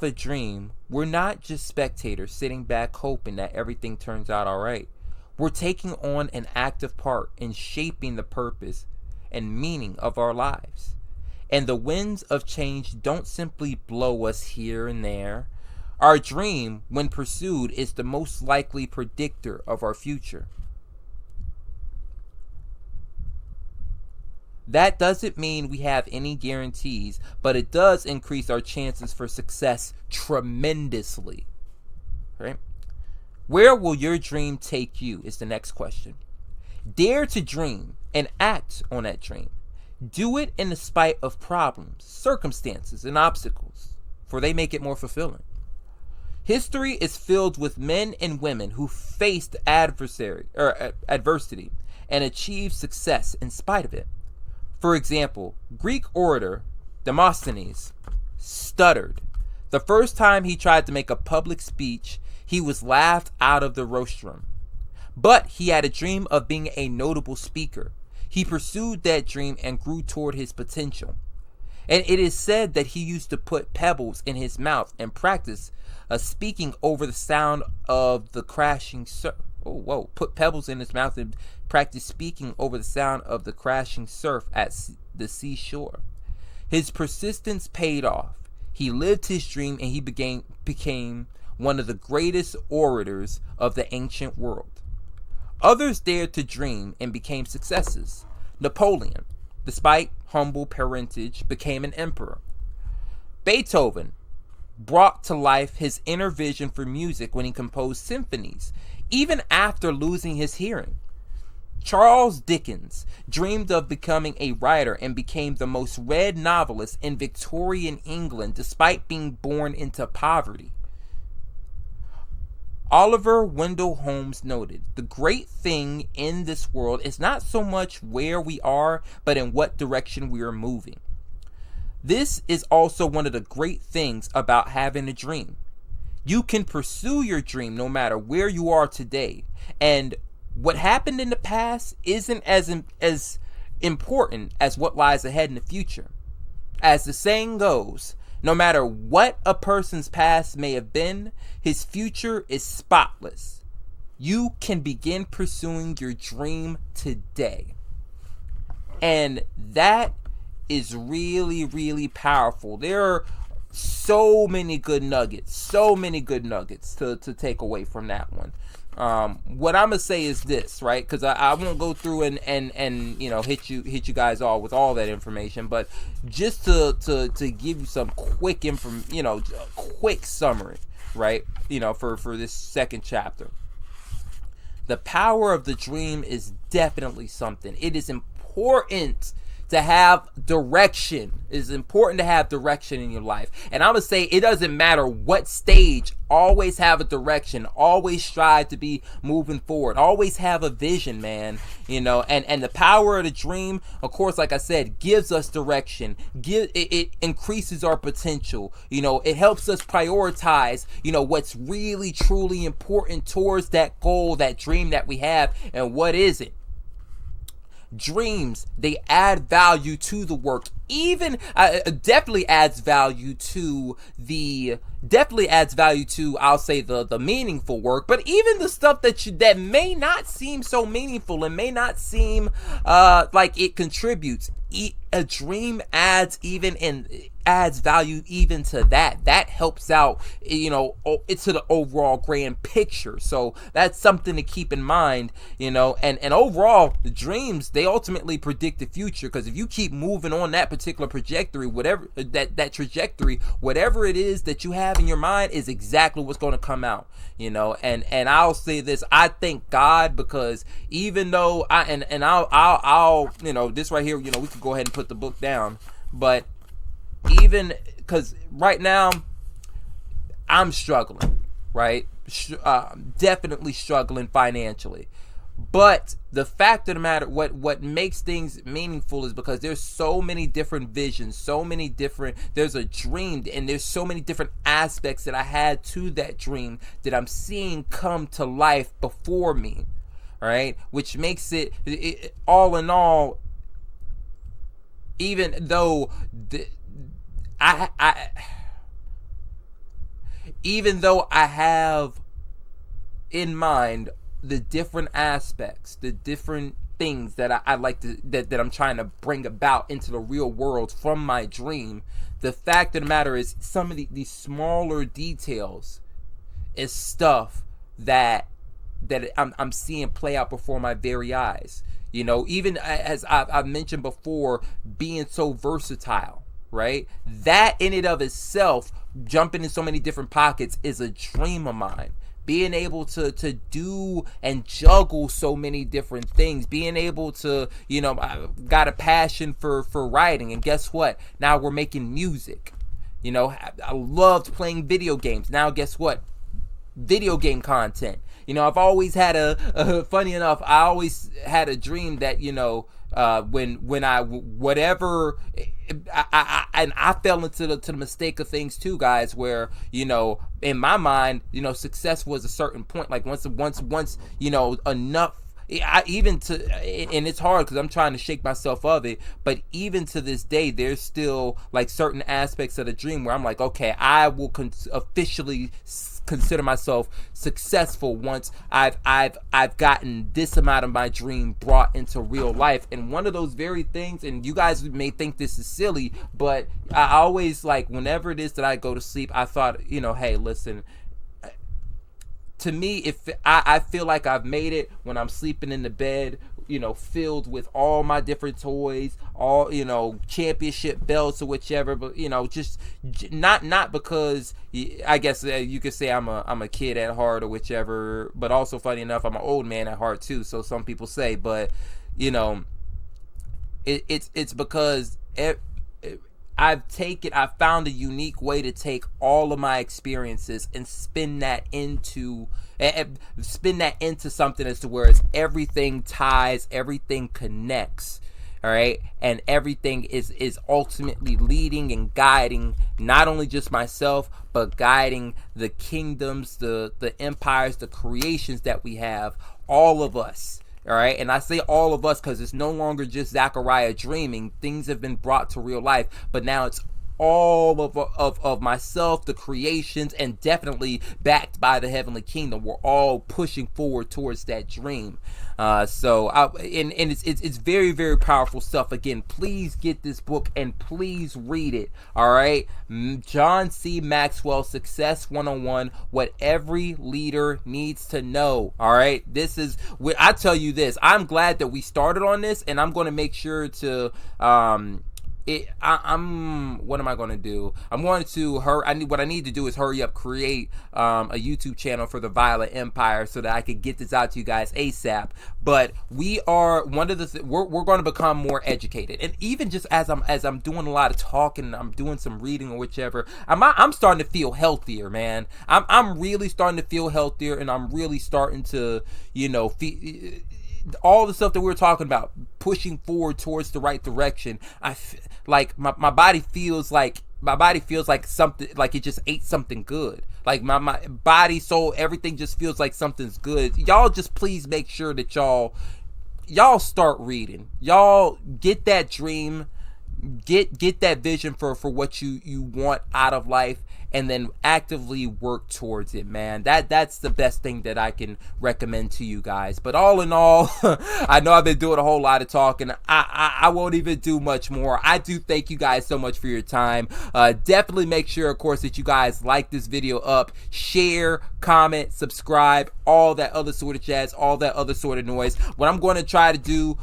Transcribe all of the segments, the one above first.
a dream, we're not just spectators sitting back hoping that everything turns out all right. We're taking on an active part in shaping the purpose and meaning of our lives. And the winds of change don't simply blow us here and there. Our dream, when pursued, is the most likely predictor of our future. That doesn't mean we have any guarantees, but it does increase our chances for success tremendously. Right? Where will your dream take you is the next question. Dare to dream and act on that dream. Do it in the spite of problems, circumstances, and obstacles, for they make it more fulfilling. History is filled with men and women who faced adversity and achieved success in spite of it. For example, Greek orator Demosthenes stuttered. The first time he tried to make a public speech, he was laughed out of the rostrum. But he had a dream of being a notable speaker. He pursued that dream and grew toward his potential. And it is said that he used to put pebbles in his mouth and practice speaking over the sound of the crashing surf. Put pebbles in his mouth and practice speaking over the sound of the crashing surf at the seashore. His persistence paid off. He lived his dream and he became one of the greatest orators of the ancient world. Others dared to dream and became successes. Napoleon, despite humble parentage, became an emperor. Beethoven brought to life his inner vision for music when he composed symphonies, even after losing his hearing. Charles Dickens dreamed of becoming a writer and became the most read novelist in Victorian England despite being born into poverty. Oliver Wendell Holmes noted, "The great thing in this world is not so much where we are, but in what direction we are moving." This is also one of the great things about having a dream. You can pursue your dream no matter where you are today. And what happened in the past isn't as important as what lies ahead in the future. As the saying goes, no matter what a person's past may have been, his future is spotless. You can begin pursuing your dream today. And that is really, really powerful. There are so many good nuggets to take away from that one. What I'm gonna say is this, right? Because I won't go through and hit you guys all with all that information, but just to give you some quick quick summary, right? For this second chapter, the power of the dream is definitely something. It is important to have direction. It is important to have direction in your life. And I'm going to say it doesn't matter what stage, always have a direction. Always strive to be moving forward. Always have a vision, man. And the power of the dream, of course, like I said, gives us direction. It increases our potential. It helps us prioritize, what's really, truly important towards that goal, that dream that we have, and what isn't. Dreams, they add value to the work. Even definitely adds value to I'll say the meaningful work, but even the stuff that may not seem so meaningful and may not seem like it contributes. A dream adds value even to that helps out it's to the overall grand picture. So that's something to keep in mind. And overall, the dreams, they ultimately predict the future, because if you keep moving on that particular trajectory, whatever that trajectory, whatever it is that you have in your mind is exactly what's going to come out. And I'll say this, I thank God, because even though I'll this right here, we could go ahead and put the book down, but even because right now I'm struggling, right? Definitely struggling financially. But the fact of the matter, what makes things meaningful is because there's so many different visions, there's a dream, and there's so many different aspects that I had to that dream that I'm seeing come to life before me, right? Which makes it all in all, even though even though I have in mind the different aspects, the different things that I like to that I'm trying to bring about into the real world from my dream, the fact of the matter is some of these smaller details is stuff that I'm seeing play out before my very eyes. You know, even as I've mentioned before, being so versatile, right? That in and of itself, jumping in so many different pockets, is a dream of mine. Being able to do and juggle so many different things, being able to, you know, I've got a passion for writing, and guess what? Now we're making music. You know, I loved playing video games. Now guess what? Video game content. You know, I've always had funny enough, I always had a dream that, you know, when I whatever I fell into the mistake of things too, guys, where, you know, in my mind, you know, success was a certain point. Like once you know, enough. And it's hard because I'm trying to shake myself of it, but even to this day, there's still like certain aspects of the dream where I'm like, okay, I will officially consider myself successful once I've gotten this amount of my dream brought into real life. And one of those very things, and you guys may think this is silly, but I always, like, whenever it is that I go to sleep, I thought, you know, hey, listen, to me, if I feel like I've made it when I'm sleeping in the bed, you know, filled with all my different toys, all, you know, championship belts or whichever, but, you know, just not because I guess you could say I'm a kid at heart or whichever, but also funny enough, I'm an old man at heart too. So some people say, but, you know, it's because I've found a unique way to take all of my experiences and spin that into something as to where it's everything ties, everything connects, all right, and everything is ultimately leading and guiding not only just myself, but guiding the kingdoms, the empires, the creations that we have, all of us. All right, and I say all of us because it's no longer just Zachariah dreaming. Things have been brought to real life, but now it's all of myself, the creations, and definitely backed by the heavenly kingdom. We're all pushing forward towards that dream. It's very, very powerful stuff. Again, please get this book and please read it. All right, John C. Maxwell, Success 101: What Every Leader Needs to Know. All right, this is what I tell you. This, I'm glad that we started on this, and I'm going to make sure to what am I going to do? I'm going to what I need to do is hurry up, create a YouTube channel for the Violet Empire so that I could get this out to you guys ASAP. But we are we're going to become more educated, and even just as I'm doing a lot of talking, I'm doing some reading or whichever, I'm starting to feel healthier, man. I'm really starting to feel healthier, and I'm really starting to, you know, all the stuff that we were talking about, pushing forward towards the right direction. Like my body feels like something, like it just ate something good. Like my body, soul, everything just feels like something's good. Y'all just please make sure that y'all start reading. Y'all get that dream, get that vision for what you want out of life, and then actively work towards it, man. That's the best thing that I can recommend to you guys. But all in all, I know I've been doing a whole lot of talking. I won't even do much more. I do thank you guys so much for your time. Definitely make sure, of course, that you guys like this video up, share, comment, subscribe, all that other sort of jazz, all that other sort of noise. What I'm going to try to do,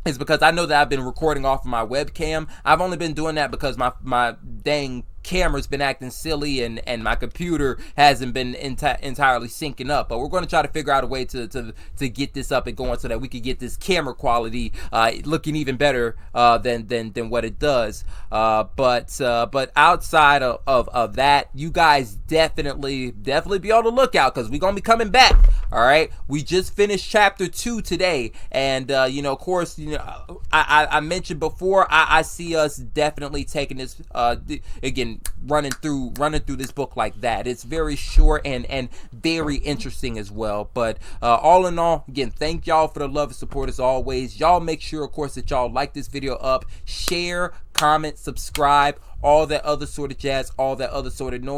is because I know that I've been recording off of my webcam. I've only been doing that because my dang camera's been acting silly, and my computer hasn't been entirely syncing up. But we're going to try to figure out a way to get this up and going so that we can get this camera quality looking even better than what it does. But outside of that, you guys definitely be on the lookout, because we're gonna be coming back. All right, we just finished chapter 2 today, and you know, of course, you know, I mentioned before, I see us definitely taking this again, running through this book like that. It's very short and very interesting as well. But all in all, again, thank y'all for the love and support as always. Y'all make sure, of course, that y'all like this video up, share, comment, subscribe, all that other sort of jazz, all that other sort of noise.